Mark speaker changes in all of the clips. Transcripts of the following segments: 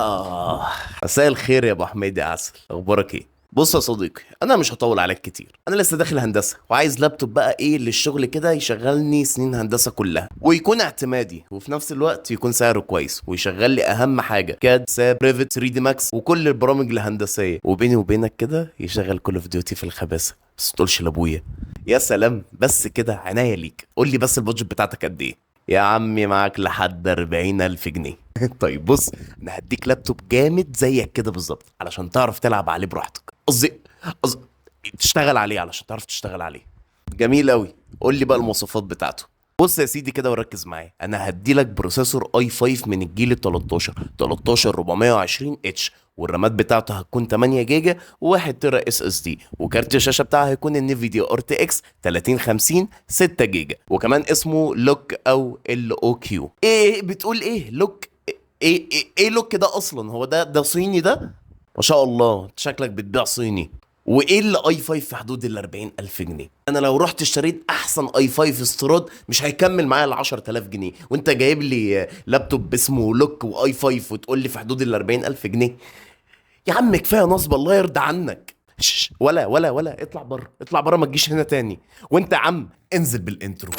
Speaker 1: مساء الخير يا ابو حميد يا عسل، اخبارك ايه؟ بص يا صديقي، انا مش هطول عليك كتير. انا لسه داخل هندسه وعايز لابتوب بقى ايه للشغل كده يشغلني سنين هندسه كلها، ويكون اعتمادي وفي نفس الوقت يكون سعره كويس ويشغل لي اهم حاجه كاد ساب بريفت 3 دي ماكس وكل البرامج الهندسيه، وبيني وبينك كده يشغل كول اوف ديوتي في الخباثه، بس تقولش لابويا. يا سلام، بس كده عناية ليك. قول لي بس البادجت بتاعتك قد ايه؟ يا عمي معاك لحد 40,000 جنيه. طيب بص، انا هديك لابتوب جامد زيك كده بالظبط علشان تعرف تلعب عليه براحتك. قصدي تشتغل عليه علشان تعرف تشتغل عليه. جميل قوي. قول لي بقى المواصفات بتاعته. بص يا سيدي كده وركز معايا، انا هدي لك بروسيسور اي 5 من الجيل ال 13 420 اتش، والرامات بتاعته هتكون 8 جيجا و1 تيرا اس اس دي، وكارت الشاشه بتاعه هيكون النفيديا ار تي اكس 3050 6 جيجا، وكمان اسمه لوك او ال او كيو. ايه بتقول ايه لوك؟ ايه لوك ده اصلا؟ هو ده صيني ده؟ ما شاء الله انت شكلك بتبيع صيني. وايه اللي اي 5 في حدود ال 40,000 جنيه؟ انا لو رحت اشتريت احسن اي 5 استيراد مش هيكمل معايا ال 10,000 جنيه، وانت جايب لي لابتوب اسمه لوك واي 5 وتقول لي في حدود ال 40,000 جنيه؟ يا عم كفايه نصب، الله يرضى عنك. ولا اطلع بره، اطلع بره، ما تجيش هنا تاني. وانت يا عم انزل بالانترو.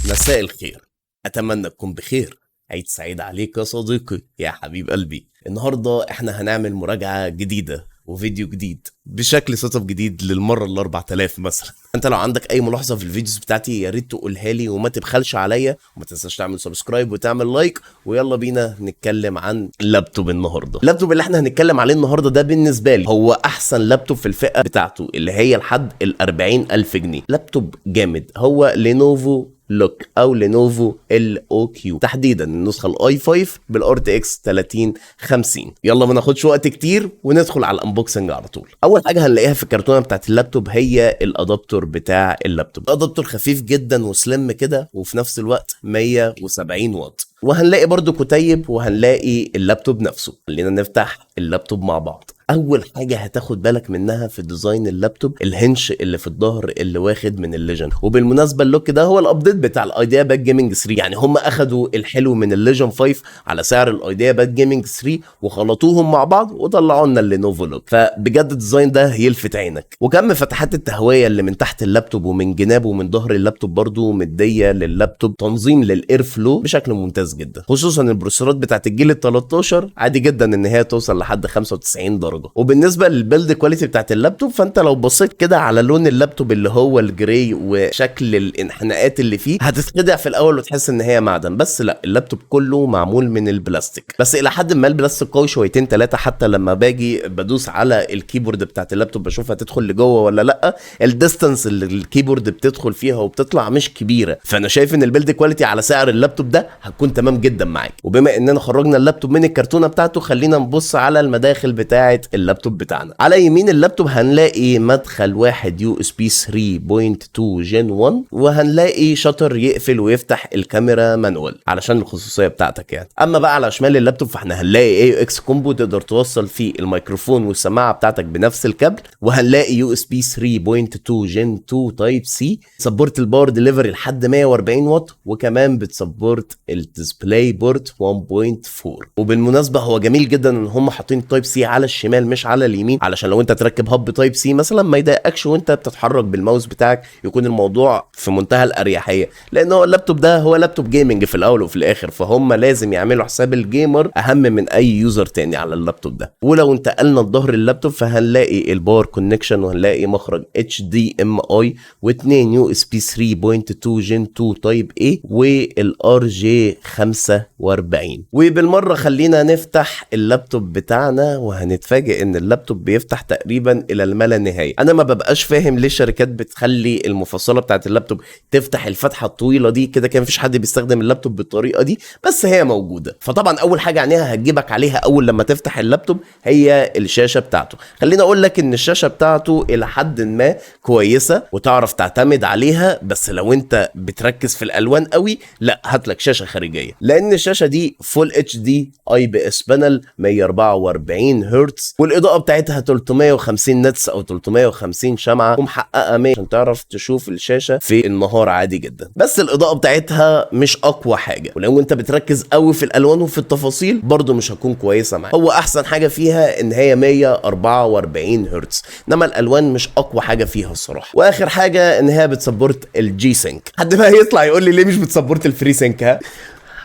Speaker 1: مساء الخير، اتمنى تكون بخير. عيد سعيد عليك يا صديقي يا حبيب قلبي. النهارده احنا هنعمل مراجعه جديده وفيديو جديد بشكل سيت اب جديد للمره ال 4000 مثلا. انت لو عندك اي ملاحظه في الفيديوز بتاعتي يا ريت تقولها لي وما تبخلش عليا، وما تنساش تعمل سبسكرايب وتعمل لايك. ويلا بينا نتكلم عن اللابتوب النهارده. اللابتوب اللي احنا هنتكلم عليه النهارده ده بالنسبه لي هو احسن لابتوب في الفئه بتاعته اللي هي لحد ال 40,000 جنيه. لابتوب جامد، هو لينوفو لوك او لينوفو ال او كيو، تحديدا النسخه الاي 5 بالار تي اكس 3050. يلا ما ناخدش وقت كتير وندخل على الانبوكسنج على طول. اول حاجه هنلاقيها في الكرتونه بتاعت اللابتوب هي الادابتور بتاع اللابتوب. الادابتور خفيف جدا وسلم كده، وفي نفس الوقت 170 واط، وهنلاقي برضو كتيب، وهنلاقي اللابتوب نفسه. خلينا نفتح اللابتوب مع بعض. اول حاجه هتاخد بالك منها في ديزاين اللابتوب الهنش اللي في الظهر اللي واخد من الليجن. وبالمناسبه اللوك ده هو الابديت بتاع الايديا باد جيمنج 3، يعني هم اخدوا الحلو من الليجن 5 على سعر الايديا باد جيمنج 3 وخلطوهم مع بعض وطلعوا لنا اللينوفو لوك. فبجد الديزاين ده يلفت عينك. وكم فتحات التهويه اللي من تحت اللابتوب ومن جنابه ومن ظهر اللابتوب برضو مديه لللابتوب تنظيم للاير فلو بشكل ممتاز جدا. خصوصا البروسيسورات بتاعت الجيل ال 13 عادي جدا ان هي توصل لحد 95 درجه. وبالنسبه للبيلد كواليتي بتاعت اللابتوب، فانت لو بصيت كده على لون اللابتوب اللي هو الجراي وشكل الانحناءات اللي فيه هتتخدع في الاول وتحس ان هي معدن، بس لا، اللابتوب كله معمول من البلاستيك. بس الى حد ما البلاستيك قوي شويتين ثلاثه، حتى لما باجي بدوس على الكيبورد بتاعت اللابتوب بشوفها تدخل لجوه ولا لا. الديستانس اللي الكيبورد بتدخل فيها وبتطلع مش كبيره، فانا شايف ان البيلد كواليتي على سعر اللابتوب ده هتكون تمام جدا معاك. وبما اننا خرجنا اللابتوب من الكرتونه بتاعته، خلينا نبص على المداخل بتاعه اللابتوب بتاعنا. على يمين اللابتوب هنلاقي مدخل واحد يو اس بي 3.2 جين 1، وهنلاقي شطر يقفل ويفتح الكاميرا مانوال علشان الخصوصيه بتاعتك يعني. اما بقى على شمال اللابتوب فاحنا هنلاقي اي اكس كومبو تقدر توصل فيه الميكروفون والسماعه بتاعتك بنفس الكابل، وهنلاقي يو اس بي 3.2 جين 2 تايب سي، سبورت الباور ديليفري لحد 140 واط، وكمان بتسبورت الديسبلاي بورت 1.4. وبالمناسبه هو جميل جدا ان هم حاطين تايب سي على الشمال مش على اليمين، علشان لو انت تركب هب تايب سي مثلا ما يضايقكش وانت بتتحرك بالماوس بتاعك، يكون الموضوع في منتهى الاريحيه. لان هو اللابتوب ده هو لابتوب جيمنج في الاول وفي الاخر، فهم لازم يعملوا حساب الجيمر اهم من اي يوزر تاني على اللابتوب ده. ولو انتقلنا لظهر اللابتوب فهنلاقي الباور كونكشن، وهنلاقي مخرج اتش دي ام اي، واثنين يو اس بي 3.2 جين 2 تايب اي، والار جي 45. وبالمره خلينا نفتح اللابتوب بتاعنا وهنتفاجئ ان اللابتوب بيفتح تقريبا الى الما لا نهايه. انا ما ببقاش فاهم ليه الشركات بتخلي المفصله بتاعت اللابتوب تفتح الفتحه الطويله دي كده. كان مفيش حد بيستخدم اللابتوب بالطريقه دي، بس هي موجوده. فطبعا اول حاجه عينيها هتجيبك عليها اول لما تفتح اللابتوب هي الشاشه بتاعته. خليني اقول لك ان الشاشه بتاعته الى حد ما كويسه وتعرف تعتمد عليها، بس لو انت بتركز في الالوان قوي لا، هات لك شاشه خارجيه. لان الشاشه دي فول اتش دي اي بي اس بانل 144 هرتز، والاضاءه بتاعتها 350 نتس او 350 شمعه، ومحققه 100 عشان تعرف تشوف الشاشه في النهار عادي جدا. بس الاضاءه بتاعتها مش اقوى حاجه، ولو انت بتركز قوي في الالوان وفي التفاصيل برضو مش هتكون كويسه معاك. هو احسن حاجه فيها ان هي 144 هرتز، انما الالوان مش اقوى حاجه فيها الصراحه. واخر حاجه ان هي بتسبورت الجي سينك. حد بقى يطلع يقول لي ليه مش بتسبورت الفري سينك؟ ها،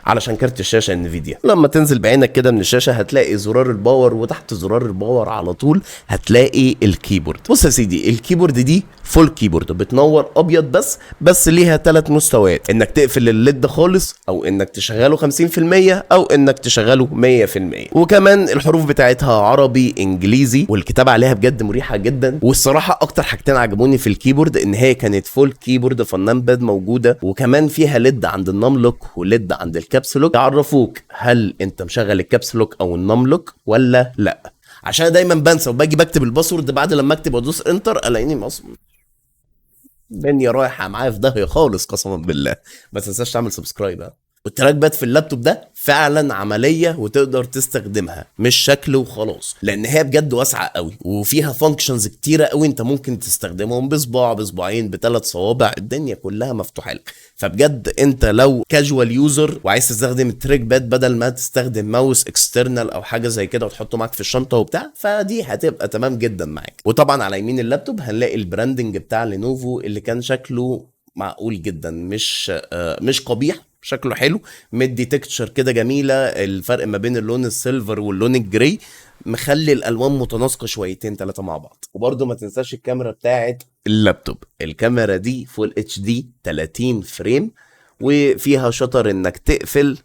Speaker 1: علشان كارت الشاشه انفيديا. لما تنزل بعينك كده من الشاشه هتلاقي زرار الباور، وتحت زرار الباور على طول هتلاقي الكيبورد. بص يا سيدي، الكيبورد دي فول كيبورد بتنور ابيض بس ليها 3 مستويات: انك تقفل الليد خالص، او انك تشغله 50%، او انك تشغله 100%. وكمان الحروف بتاعتها عربي انجليزي، والكتابه عليها بجد مريحه جدا. والصراحه اكتر حاجتين عجبوني في الكيبورد ان هي كانت فول كيبورد، فالنمباد موجوده، وكمان فيها ليد عند النملوك وليد عند الكابس لوك يعرفوك هل انت مشغل الكابس لوك او النملوك ولا لا. عشان دايما بنسى وباجي بكتب الباسورد بعد لما اكتب وادوس انتر الاقيني الدنيا رايحه معايا في داهيه خالص قسما بالله. ما تنساش تعمل سبسكرايب. والتراك باد في اللابتوب ده فعلا عمليه وتقدر تستخدمها، مش شكل وخلاص، لان هي بجد واسعه قوي وفيها فانكشنز كتيره قوي انت ممكن تستخدمهم بصباع، بصباعين، ب3 صوابع، الدنيا كلها مفتوحه لك. فبجد انت لو كاجوال يوزر وعايز تستخدم التراك باد بدل ما تستخدم ماوس اكسترنال او حاجه زي كده وتحطه معاك في الشنطه وبتاع، فدي هتبقى تمام جدا معاك. وطبعا على يمين اللابتوب هنلاقي البراندنج بتاع لينوفو اللي كان شكله معقول جدا، مش قبيح، شكله حلو، مدي تكتشر كده جميله. الفرق ما بين اللون السيلفر واللون الجراي مخلي الالوان متناسقه شويتين 3 مع بعض. وبرده ما تنساش الكاميرا بتاعت اللابتوب. الكاميرا دي فول اتش دي 30 فريم، وفيها شطر انك تقفل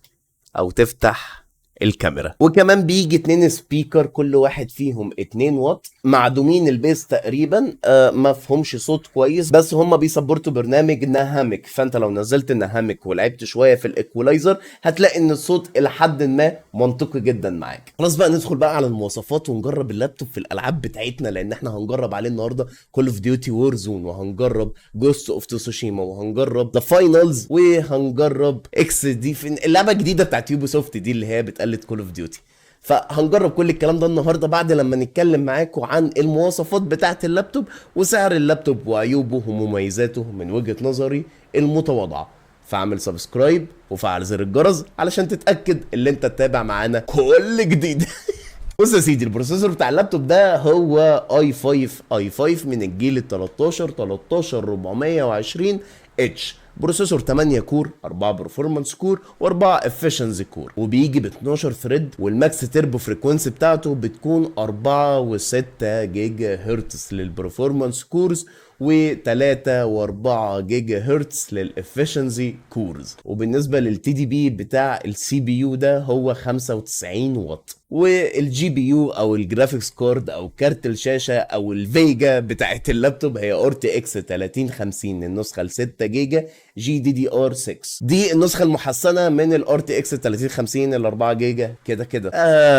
Speaker 1: او تفتح الكاميرا. وكمان بيجي 2 سبيكر كل واحد فيهم 2 واط، معدومين البيس تقريبا، ما فهمش صوت كويس، بس هم بيسبورتوا برنامج نهامك، فانت لو نزلت نهامك ولعبت شويه في الايكولايزر هتلاقي ان الصوت الى حد ما منطقي جدا معاك. خلاص بقى ندخل بقى على المواصفات ونجرب اللابتوب في الالعاب بتاعتنا، لان احنا هنجرب عليه النهارده كول اوف ديوتي وور زون، وهنجرب جوست اوف تسوشيما، وهنجرب ذا فاينلز، وهنجرب اكس دي اللعبه الجديده بتاعت يوبي سوفت دي اللي هي بتقلد كول اوف ديوتي. فهنجرب كل الكلام ده النهارده بعد لما نتكلم معاكم عن المواصفات بتاعه اللابتوب وسعر اللابتوب وعيوبه ومميزاته من وجهة نظري المتواضعه. فاعمل سبسكرايب وفعل زر الجرس علشان تتاكد ان انت تتابع معانا كل جديد. بص يا سيدي، البروسيسور بتاع اللابتوب ده هو i5 من الجيل ال 13420 اتش، بروسيسور 8 كور، 4 برفورمانس كور، و4 افيشنسي كور، وبيجي ب 12 ثريد، والماكس تيربو فريكونسي بتاعته بتكون 4 و6 جيجا هرتز للبرفورمانس كورز، و3 و4 جيجا هرتز للافيشنسي كورز. وبالنسبه للتي دي بي بتاع السي بي يو ده هو 95 واط. والجي بي يو او الجرافيكس كارد او كارت الشاشه او الفيجا بتاعت اللابتوب هي ار تي اكس 3050 النسخه ل 6 جيجا جي دي دي ار 6. دي النسخه المحسنه من الار تي اكس 3050 ال 4 جيجا كده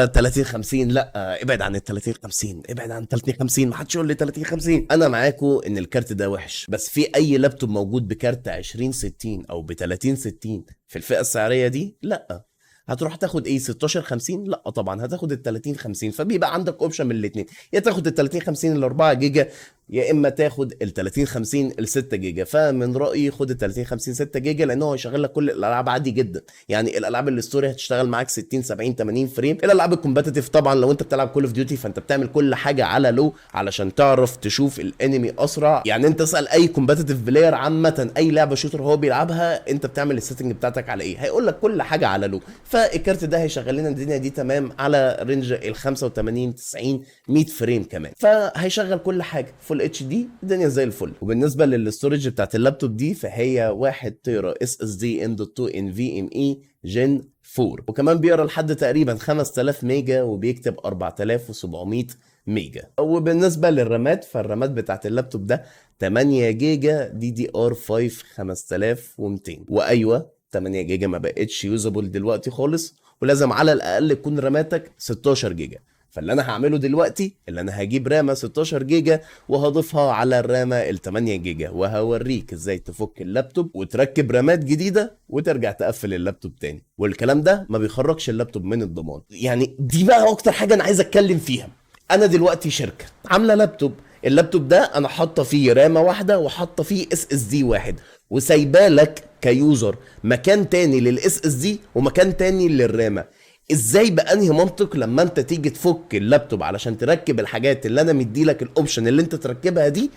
Speaker 1: 3050 لا، ابعد عن ال 3050، ابعد عن 3050، ما حدش يقول لي 3050. انا معاكم ان الكارت ده وحش، بس في اي لابتوب موجود بكارت 2060 او ب 3060 في الفئه السعريه دي؟ لا. هتروح تاخد ايه 1650؟ لا طبعا هتاخد ال 3050. فبيبقى عندك اوبشن من الاثنين، يا تاخد ال 3050 ال 4 جيجا، يا اما تاخد ال 3050 ال 6 جيجا. فمن رايي خد ال 3050 6 جيجا، لان هو هيشغل لك كل الالعاب عادي جدا. يعني الالعاب الستوري هتشتغل معاك 60 70 80 فريم. الالعاب الكومباتيتيف طبعا لو انت بتلعب كول اوف ديوتي فانت بتعمل كل حاجه على لو علشان تعرف تشوف الانمي اسرع. يعني انت اسال اي كومباتيتيف بلاير عامه اي لعبه شوتر هو بيلعبها، انت بتعمل السيتنج بتاعتك على ايه، هيقول لك كل حاجه على لو. فالكارت ده هيشغل لنا الدنيا دي تمام على رينج ال 85 90 100 فريم كمان. فهيشغل كل حاجه فول اتش دي، الدنيا زي الفل. وبالنسبه للستورج بتاعت اللابتوب دي فهي 1 تيرا اس اس دي M.2 NVMe جن 4، وكمان بيقرا لحد تقريبا 5000 ميجا وبيكتب 4700 ميجا. وبالنسبه للرامات فالرامات بتاعت اللابتوب ده 8 جيجا دي دي ار 5 5200. وايوه 8 جيجا ما بقتش يوزابل دلوقتي خالص، ولازم على الاقل تكون راماتك 16 جيجا. فاللي انا هعمله دلوقتي اللي انا هجيب رامه 16 جيجا وهضيفها على الرامه ال 8 جيجا، وهوريك ازاي تفك اللابتوب وتركب رامات جديده وترجع تقفل اللابتوب تاني، والكلام ده ما بيخرجش اللابتوب من الضمان. يعني دي بقى اكتر حاجه انا عايز اتكلم فيها. انا دلوقتي شركه عامله لابتوب، اللابتوب ده انا حاطه فيه رامه واحده وحاطه فيه اس اس دي واحد، وسايبه لك كيوزر مكان تاني للاس اس دي ومكان تاني للرامه. ازاي بانهي منطق لما انت تيجي تفك اللابتوب علشان تركب الحاجات اللي انا مدي لك الاوبشن اللي انت تركبها دي،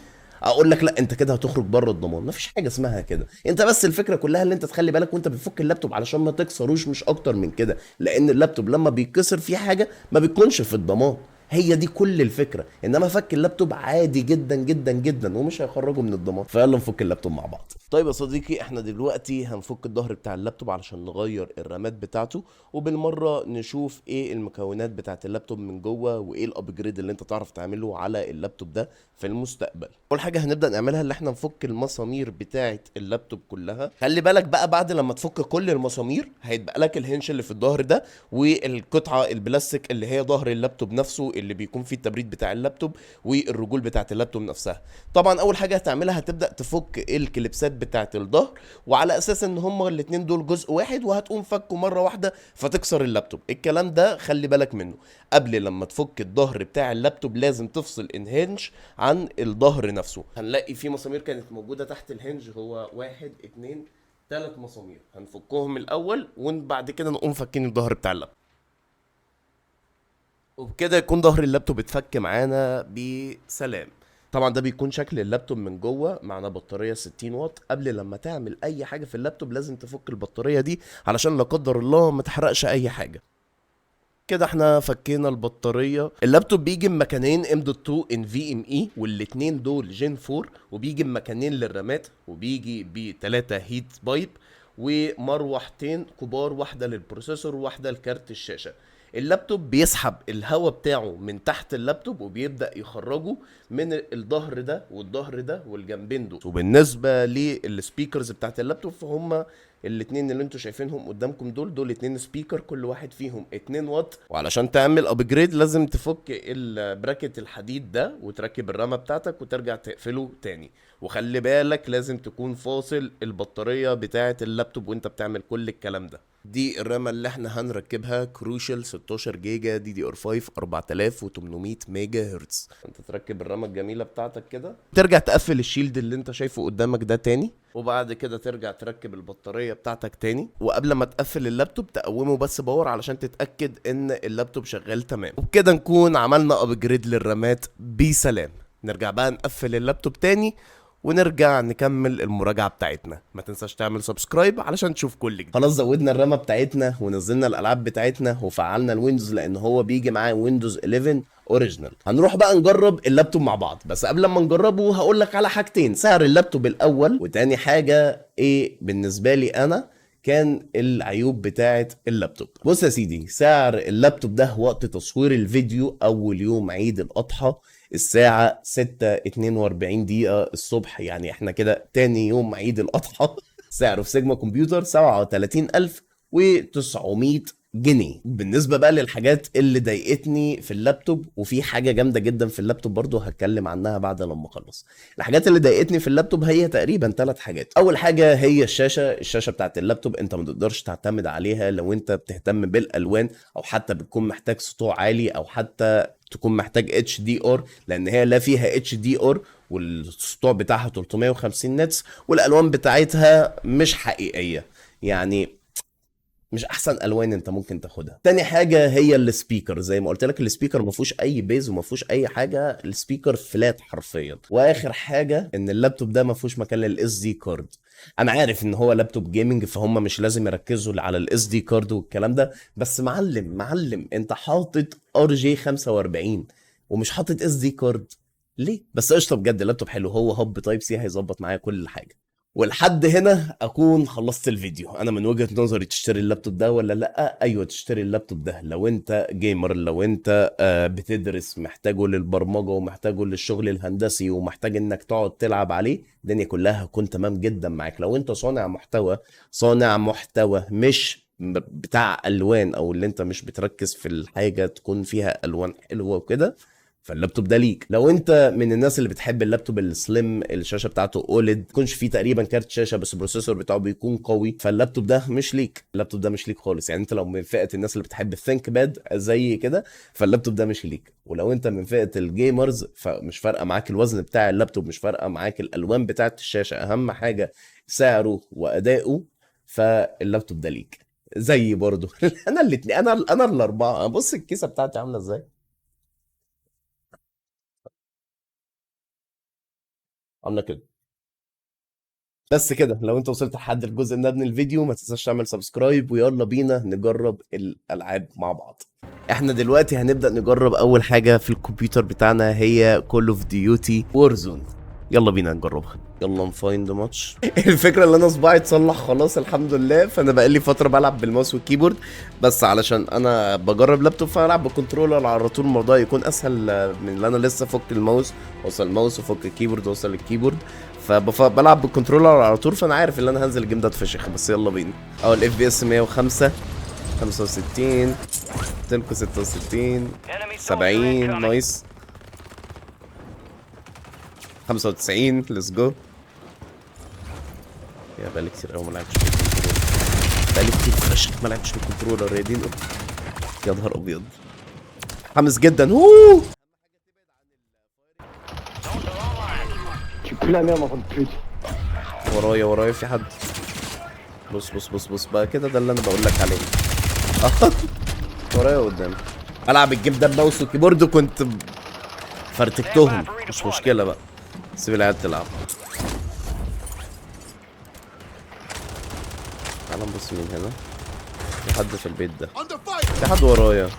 Speaker 1: اقول لك لا انت كده هتخرج بره الضمان؟ مفيش حاجه اسمها كده. انت بس الفكره كلها اللي انت تخلي بالك وانت بتفك اللابتوب علشان ما تكسروش، مش اكتر من كده، لان اللابتوب لما بيتكسر فيه حاجه ما بيكونش في الضمان. هي دي كل الفكره، انما فك اللابتوب عادي جدا جدا جدا ومش هيخرجه من الضمان. فيلا نفك اللابتوب مع بعض. طيب يا صديقي، احنا دلوقتي هنفك الظهر بتاع اللابتوب علشان نغير الرامات بتاعته، وبالمره نشوف ايه المكونات بتاعت اللابتوب من جوه وايه الابجريد اللي انت تعرف تعمله على اللابتوب ده في المستقبل. اول حاجه هنبدا نعملها اللي احنا نفك المسامير بتاعت اللابتوب كلها. خلي بالك بقى بعد لما تفك كل المسامير هيتبقى لك الهنش اللي في الظهر ده والقطعه البلاستيك اللي هي ظهر اللابتوب نفسه اللي بيكون فيه التبريد بتاع اللابتوب والرجول بتاعت اللابتوب نفسها. طبعا اول حاجه هتعملها هتبدا تفك الكليبسات بتاعت الظهر، وعلى اساس ان هما الاتنين دول جزء واحد وهتقوم فكه مره واحده فتكسر اللابتوب. الكلام ده خلي بالك منه. قبل لما تفك الظهر بتاع اللابتوب لازم تفصل الهنج عن الظهر نفسه. هنلاقي في مسامير كانت موجوده تحت الهنج، هو 1 2 3 مسامير هنفكهم الاول وبعد كده نقوم فكين الظهر بتاع اللابتوب، وبكده يكون ظهر اللابتوب اتفك معانا بسلام. طبعا ده بيكون شكل اللابتوب من جوه، معنا بطاريه 60 واط. قبل لما تعمل اي حاجه في اللابتوب لازم تفك البطاريه دي علشان لا قدر الله ما تحرقش اي حاجه. كده احنا فكينا البطاريه. اللابتوب بيجي بمكانين M.2 NVMe والاتنين دول جين 4، وبيجي بمكانين للرامات، وبيجي بتلاتة هيت بايب ومروحتين كبار، واحده للبروسيسور وواحده لكارت الشاشه. اللابتوب بيسحب الهواء بتاعه من تحت اللابتوب وبيبدأ يخرجه من الظهر ده والظهر ده والجنبين دول. وبالنسبة للسبيكرز بتاعت اللابتوب فهم الاتنين اللي انتوا شايفينهم قدامكم دول اتنين سبيكر، كل واحد فيهم 2 واط. وعلشان تعمل ابجريد لازم تفك البراكت الحديد ده وتركب الرامة بتاعتك وترجع تقفله تاني. وخلي بالك لازم تكون فاصل البطارية بتاعت اللابتوب وانت بتعمل كل الكلام ده. دي الرامة اللي احنا هنركبها، كروشال 16 جيجا DDR5 4800 ميجا هرتز. انت تركب الرامة الجميلة بتاعتك كده، ترجع تقفل الشيلد اللي انت شايفه قدامك ده تاني، وبعد كده ترجع تركب البطارية بتاعتك تاني. وقبل ما تقفل اللابتوب تقومه بس باور علشان تتأكد ان اللابتوب شغال تمام. وبكده نكون عملنا ابجريد للرامات بسلام. نرجع بقى نقفل اللابتوب تاني ونرجع نكمل المراجعه بتاعتنا. ما تنساش تعمل سبسكرايب علشان تشوف كل جديد. خلاص زودنا الرامه بتاعتنا ونزلنا الالعاب بتاعتنا وفعلنا الويندوز لان هو بيجي معاه ويندوز 11 اوريجينال. هنروح بقى نجرب اللابتوب مع بعض، بس قبل ما نجربه هقول لك على حاجتين: سعر اللابتوب الاول، وتاني حاجه ايه بالنسبه لي انا كان العيوب بتاعه اللابتوب. بص يا سيدي، سعر اللابتوب ده وقت تصوير الفيديو اول يوم عيد الاضحى الساعة 6:42 دقيقة الصبح، يعني احنا كده تاني يوم عيد الأضحى. سعره في سيجما كمبيوتر 37,900 جنيه. بالنسبة بقى للحاجات اللي ضايقتني في اللابتوب، وفي حاجة جامدة جدا في اللابتوب برضو هتكلم عنها بعد لما اخلص. الحاجات اللي ضايقتني في اللابتوب هي تقريبا 3 حاجات. اول حاجة هي الشاشة بتاعت اللابتوب. انت ما تقدرش تعتمد عليها لو انت بتهتم بالالوان، او حتى بتكون محتاج سطوع عالي، او حتى تكون محتاج HDR، لان هي لا فيها HDR والسطوع بتاعها 350 نتس، والالوان بتاعتها مش حقيقية، يعني مش احسن الوان انت ممكن تاخدها. تاني حاجه هي السبيكر. زي ما قلت لك السبيكر ما فيهوش اي بيز وما فيهوش اي حاجه، السبيكر فلات حرفيا. واخر حاجه ان اللابتوب ده ما فيهوش مكان للاس دي كارد. انا عارف ان هو لابتوب جيمنج فهم مش لازم يركزوا على الاس دي كارد والكلام ده، بس معلم انت حاطط RJ45 ومش حاطط اس دي كارد ليه؟ بس قشطه بجد اللابتوب حلو، هو هب تايب سي هيظبط معايا كل حاجه. ولحد هنا اكون خلصت الفيديو. انا من وجهة نظري تشتري اللابتوب ده ولا لا؟ ايوه تشتري اللابتوب ده لو انت جيمر، لو انت بتدرس، محتاجه للبرمجة ومحتاجه للشغل الهندسي ومحتاج انك تقعد تلعب عليه، الدنيا كلها هتكون تمام جدا معاك. لو انت صانع محتوى مش بتاع الوان، او اللي انت مش بتركز في الحاجه تكون فيها الوان حلوه وكده، فاللابتوب ده ليك. لو انت من الناس اللي بتحب اللابتوب السليم، الشاشه بتاعته اوليد، يكونش فيه تقريبا كارت شاشه بس البروسيسور بتاعه بيكون قوي، فاللابتوب ده مش ليك. اللابتوب ده مش ليك خالص. يعني انت لو من فئه الناس اللي بتحب الثينك باد زي كده، فاللابتوب ده مش ليك. ولو انت من فئه الجيمرز، فمش فارقه معاك الوزن بتاع اللابتوب، مش فارقه معاك الالوان بتاعه الشاشه، اهم حاجه سعره واداؤه، فاللابتوب ده ليك. زي برضه انا الاتنين، انا الاربعه. بص الكيسه بتاعتي عامله ازاي، عامله كده. بس كده. لو انت وصلت لحد الجزء ده من الفيديو، ما تنساش تعمل سبسكرايب، ويلا بينا نجرب الالعاب مع بعض. احنا دلوقتي هنبدأ نجرب اول حاجة في الكمبيوتر بتاعنا، هي Call of Duty Warzone. يلا بينا نجربها. يلا نفايند ماتش. الفكرة ان انا صباعي اتصلح خلاص الحمد لله، فانا بقالي فترة بلعب بالماوس والكيبورد، بس علشان انا بجرب لابتوب فالعب بالكنترولر على طول، الموضوع يكون اسهل من ان انا لسه افك الماوس، اوصل الماوس وافك الكيبورد واوصل الكيبورد. فبلعب بالكنترولر على طول، فانا عارف ان انا هنزل الجيم ده اتفشخ. بس يلا بينا. اول اف بي اس 105، 65، تلكو 66، 70 نايس، 95 ليتس جو. يا بقالي كتير قوي ما لعبتش بالكنترولر، بقالي كتير فشخ ما لعبتش بالكنترولر يا دين. يا نهار ابيض، حمس جدا. ورايا ورايا في حد. بص بص بص بص بقى كده، ده اللي انا بقول لك عليه. ورايا قدام. العب الجيم ده بماوس وكيبورد كنت فرتكتهم، مش مشكله بقى، سيب العيال تلعب. تعال نبص من هنا، في حد في البيت ده، في حد ورايا.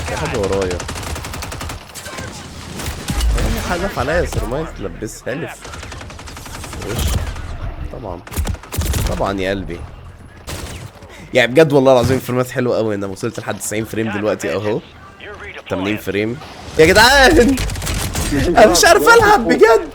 Speaker 1: في حد ورايا. اي حدف عليا سرمايه تلبسها لي في وش. طبعا طبعا يا قلبي. يعني بجد والله العظيم الفريمات حلوه قوي. انا وصلت لحد 90 فريم دلوقتي اهو، 80 فريم يا جدعان. انا مش عارف العب بجد.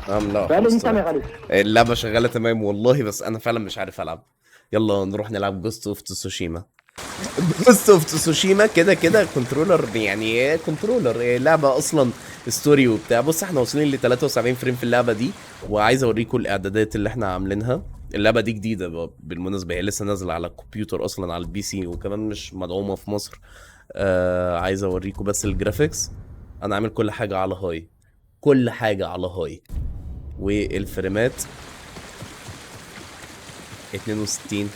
Speaker 1: لا اللعبه شغاله تمام والله، بس انا فعلا مش عارف العب. يلا نروح نلعب جوست اوف تسوشيما. جوست اوف تسوشيما كده كده كنترولر، يعني كنترولر لعبه اصلا ستوري وبتاع. بص احنا واصلين ل 73 فريم في اللعبه دي، وعايز اوريكم الاعدادات اللي احنا عاملينها. اللعبه دي جديده بالمناسبه، هي لسه نازله على الكمبيوتر اصلا، على البي سي، وكمان مش مدعومه في مصر. عايز اوريكم بس الجرافيكس. انا عامل كل حاجه على هاي، كل حاجه على هاي. والفريمات 62،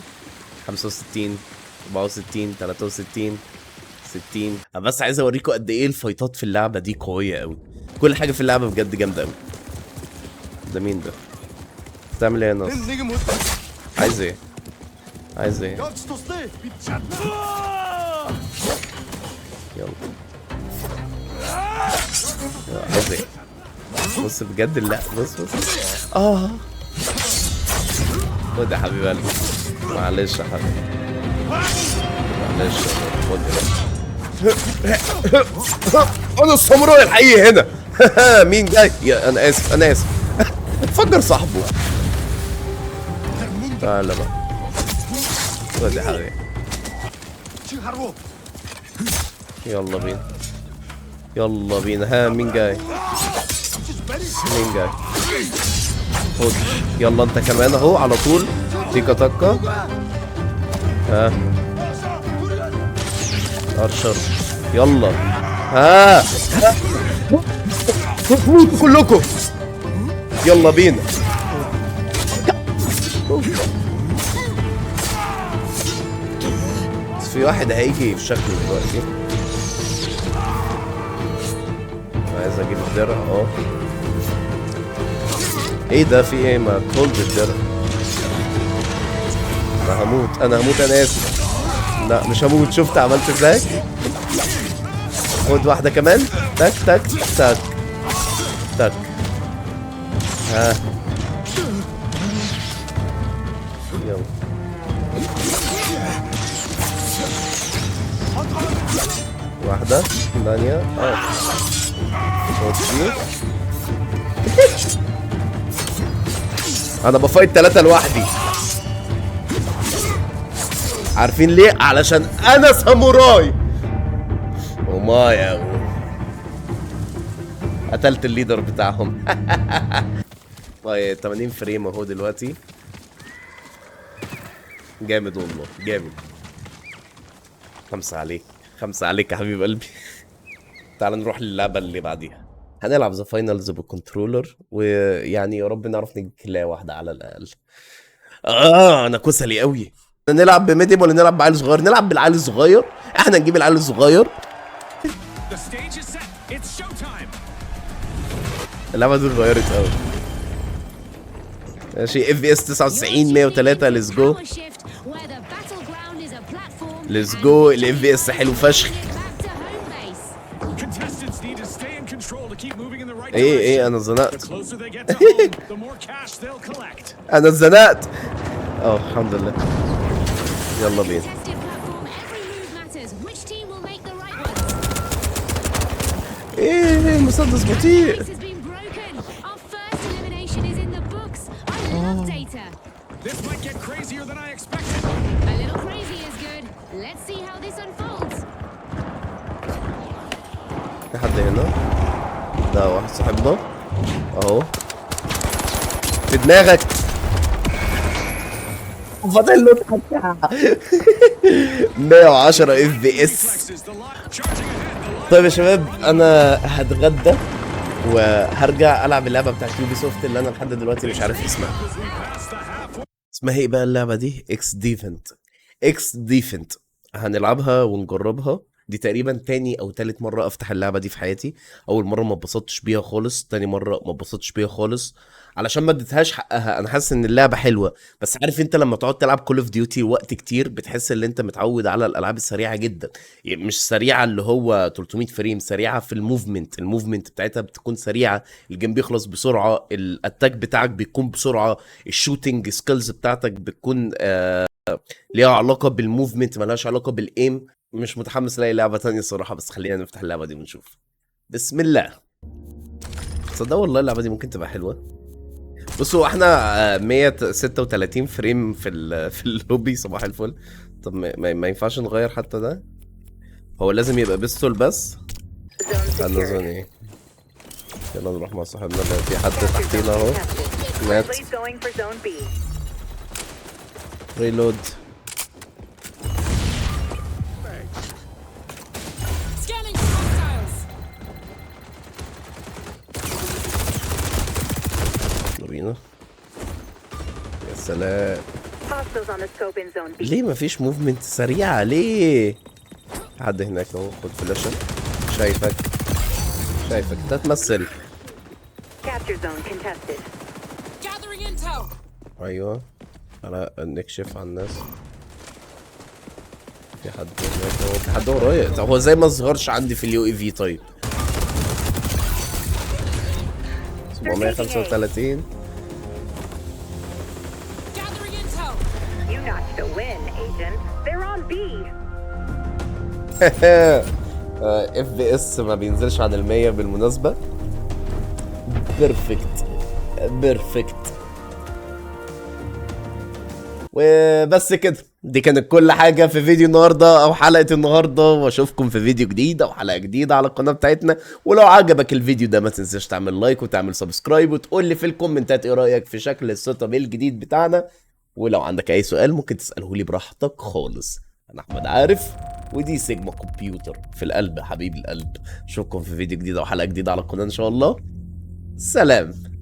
Speaker 1: 65، 64، 63، 60. انا بس عايز اوريكم قد ايه الفايتات في اللعبه دي قويه قوي. كل حاجه في اللعبه بجد جامده قوي. ده مين ده؟ بتعمل ايه يا ناس؟ عايز ايه؟ عايز ايه؟ يلا عايز ايه؟ بص بجد، لا بص بص. خد يا حبيب قلبي، معلش يا حبيبي، معلش خد يا انا الساموراي الحقيقي هنا. مين جاي؟ يا انا اسف انا اسف. فجر صاحبه. تعالى بقى، خد يا حبيبي. يلا بينا، يلا بينا. ها مين جاي؟ مين جاي؟ خد يلا انت كمان اهو على طول. تيكا تاكا. ها ارشر يلا. ها موتوا كلكم. يلا بينا. بس في واحد هيجي في شكله دلوقتي. عايز اجيب الدرع. ايه ده؟ في ايه؟ ما تولد الدرع. انا هموت، انا هموت، انا اسف. لا مش هموت. شفت عملت ازاي؟ خد واحدة كمان. تك تك تك تك. ها يلا. واحدة ثانية خد. انا بفايت 3 لوحدي. عارفين ليه؟ علشان انا ساموراي. وما يا قتلت الليدر بتاعهم. طيب 80 فريم اهو دلوقتي. جامد والله جامد. 5 عليك 5 عليك يا حبيب قلبي. تعال نروح للعبة اللي بعديها. هنلعب ذا فاينلز بالكنترولر، ويعني يا رب نعرف نجيب كلاية واحدة على الأقل. أنا كسلي قوي. نلعب بميديم ولا نلعب بعيل صغير؟ نلعب بالعيل الصغير. احنا نجيب العيل الصغير. اللعبة دي اتغيرت قوي. ماشي اف اس 99 103. ليتس جو ليتس جو. الاف في اس حلو فشخ. ايه انا اتزنقت. انا اتزنقت. الحمد لله. يلا بينا. ايه مسدس بطيء. This might get crazier than I expected. A little crazy is good. Let's see how this unfolds. في حد هنا؟ ده واحد صاحبنا اهو في دماغك. فاضل له 110 اف بي اس. طيب يا شباب انا هتغدى وهرجع العب اللعبه بتاعت يوبي سوفت اللي انا لحد دلوقتي مش عارف اسمها. اسمها ايه بقى اللعبه دي؟ اكس ديفنت. هنلعبها ونجربها. دي تقريبا تاني او تالت مره افتح اللعبه دي في حياتي. اول مره ما اتبسطتش بيها خالص، تاني مره ما اتبسطتش بيها خالص علشان ما اديتهاش حقها. انا حاسس ان اللعبه حلوه، بس عارف انت لما تقعد تلعب كول اوف ديوتي وقت كتير بتحس ان انت متعود على الالعاب السريعه جدا. يعني مش سريعه اللي هو 300 فريم، سريعه في الموفمنت بتاعتها بتكون سريعه. الجيم بيخلص بسرعه، الاتاك بتاعك بيكون بسرعه، الشوتنج سكيلز بتاعتك بتكون ليها علاقه بالموفمنت ملهاش علاقه بالايم. مش متحمس لاقي لعبه تانية الصراحه، بس خلينا نفتح اللعبه دي ونشوف. بسم الله. تصدق والله اللعبه دي ممكن تبقى حلوه. بصوا احنا 136 فريم في اللوبي. صباح الفل. طب ما ينفعش نغير حتى ده؟ هو لازم يبقى بيستول بس. انا زون ايه؟ يلا نروح مع صاحبنا. في حد تحتينا اهو مات. ريلود. بينا. يا سلام. ليه مفيش موفمنت سريعة ليه؟ حد هناك اهو. خد فلاشة. شايفك انت تمثل. ايوه انا نكشف عن الناس. في حد هناك اهو. في حد ورايا. طب هو زي ما ظهرش عندي في اليو اي في؟ طيب 735. اف بي اس ما بينزلش عن ال100 بالمناسبة. بيرفكت. وبس كده. دي كانت كل حاجة في فيديو النهاردة او حلقة النهاردة، واشوفكم في فيديو جديد او حلقة جديدة على القناة بتاعتنا. ولو عجبك الفيديو ده ما تنساش تعمل لايك وتعمل سبسكرايب، وتقول لي في الكومنتات ايه رأيك في شكل السيت اب الجديد بتاعنا. ولو عندك اي سؤال ممكن تسأله لي براحتك خالص. انا احمد عارف، ودي سيجما كمبيوتر في القلب حبيب القلب. اشوفكم في فيديو جديد او حلقة جديدة على القناة ان شاء الله. سلام.